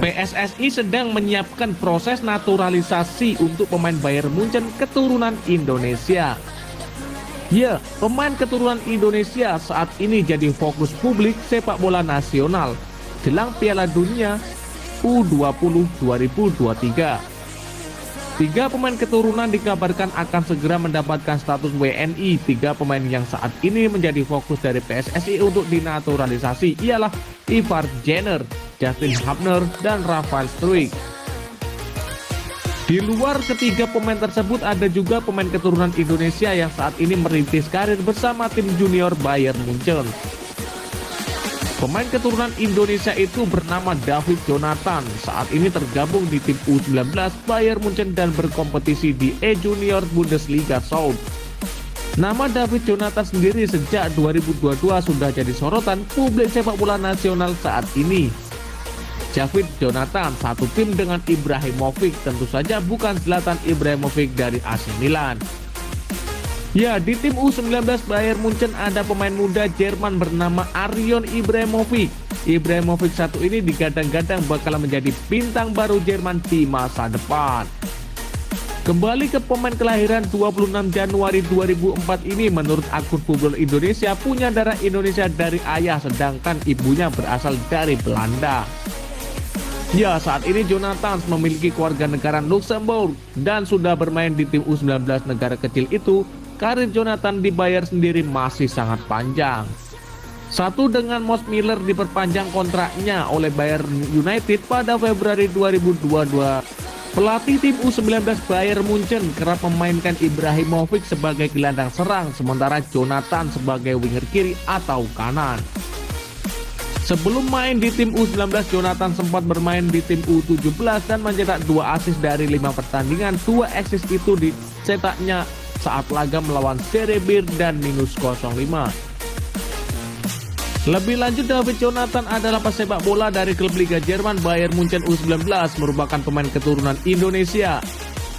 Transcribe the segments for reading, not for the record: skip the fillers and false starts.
PSSI sedang menyiapkan proses naturalisasi untuk pemain Bayern Munchen keturunan Indonesia. Ya, pemain keturunan Indonesia saat ini jadi fokus publik sepak bola nasional jelang Piala Dunia U20 2023. 3 pemain keturunan dikabarkan akan segera mendapatkan status WNI. 3 pemain yang saat ini menjadi fokus dari PSSI untuk dinaturalisasi ialah Ivar Jenner, Justin Hubner, dan Rafael Struijk. Di luar ketiga pemain tersebut ada juga pemain keturunan Indonesia yang saat ini merintis karir bersama tim junior Bayern Munchen. Pemain keturunan Indonesia itu bernama David Jonathan, saat ini tergabung di tim U19 Bayern Munchen dan berkompetisi di E-Junior Bundesliga South. Nama David Jonathan sendiri sejak 2022 sudah jadi sorotan publik sepak bola nasional saat ini. David Jonathan satu tim dengan Ibrahimovic, tentu saja bukan Zlatan Ibrahimovic dari AC Milan. Ya, di tim U19 Bayern Munchen ada pemain muda Jerman bernama Arjen Ibrahimovic. Ibrahimovic satu ini digadang-gadang bakal menjadi bintang baru Jerman di masa depan. Kembali ke pemain kelahiran 26 Januari 2004 ini, menurut akun Football Indonesia punya darah Indonesia dari ayah sedangkan ibunya berasal dari Belanda. Ya, saat ini Jonathan memiliki kewarganegaraan Luxembourg dan sudah bermain di tim U19 negara kecil itu. Karir Jonathan di Bayern sendiri masih sangat panjang. Satu dengan Moss Miller diperpanjang kontraknya oleh Bayern United pada Februari 2022. Pelatih tim U19 Bayern Munchen kerap memainkan Ibrahimovic sebagai gelandang serang, sementara Jonathan sebagai winger kiri atau kanan. Sebelum main di tim U19, Jonathan sempat bermain di tim U17 dan mencetak 2 assist dari 5 pertandingan. 2 assist itu dicetaknya saat laga melawan Serie B dan -05. Lebih lanjut, David Jonathan adalah pesepak bola dari klub Liga Jerman Bayern Munchen U19, merupakan pemain keturunan Indonesia.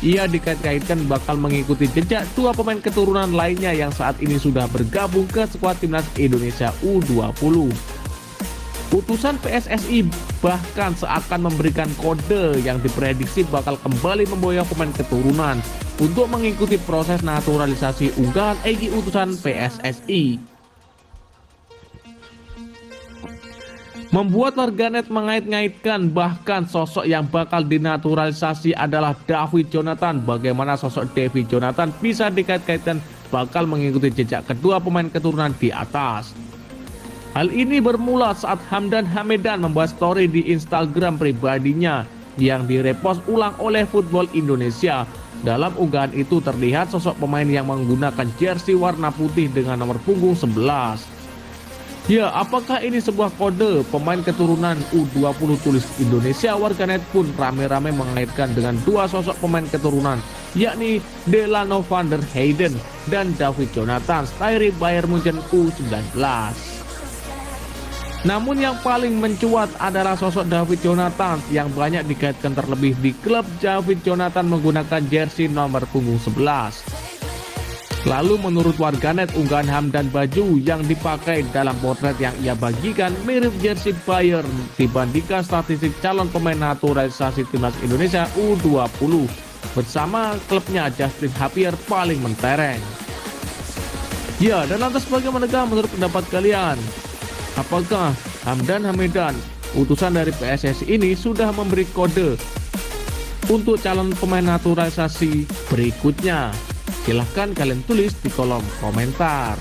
Ia dikait-kaitkan bakal mengikuti jejak 2 pemain keturunan lainnya yang saat ini sudah bergabung ke skuad timnas Indonesia U20. Putusan PSSI bahkan seakan memberikan kode yang diprediksi bakal kembali memboyong pemain keturunan untuk mengikuti proses naturalisasi unggahan Egy utusan PSSI. Membuat warganet mengait-ngaitkan bahkan sosok yang bakal dinaturalisasi adalah David Jonathan. Bagaimana sosok David Jonathan bisa dikait-kaitkan bakal mengikuti jejak kedua pemain keturunan di atas. Hal ini bermula saat Hamdan Hamedan membuat story di Instagram pribadinya yang direpost ulang oleh Football Indonesia. Dalam unggahan itu terlihat sosok pemain yang menggunakan jersey warna putih dengan nomor punggung 11. Ya, apakah ini sebuah kode pemain keturunan U20 tulis Indonesia? Warganet pun rame-rame mengaitkan dengan 2 sosok pemain keturunan, yakni Delano van der Heyden dan David Jonathan dari Bayern Munchen U19. Namun yang paling mencuat adalah sosok David Jonathan yang banyak dikaitkan terlebih di klub. David Jonathan menggunakan jersey nomor punggung 11. Lalu menurut warganet, unggahan Hamdan baju yang dipakai dalam potret yang ia bagikan mirip jersey Bayern dibandingkan statistik calon pemain naturalisasi timnas Indonesia U20 bersama klubnya Justin Hubner paling mentereng. Ya, dan lantas bagaimana menurut pendapat kalian? Apakah Hamdan Hamedan, utusan dari PSSI ini sudah memberi kode untuk calon pemain naturalisasi berikutnya? Silahkan kalian tulis di kolom komentar.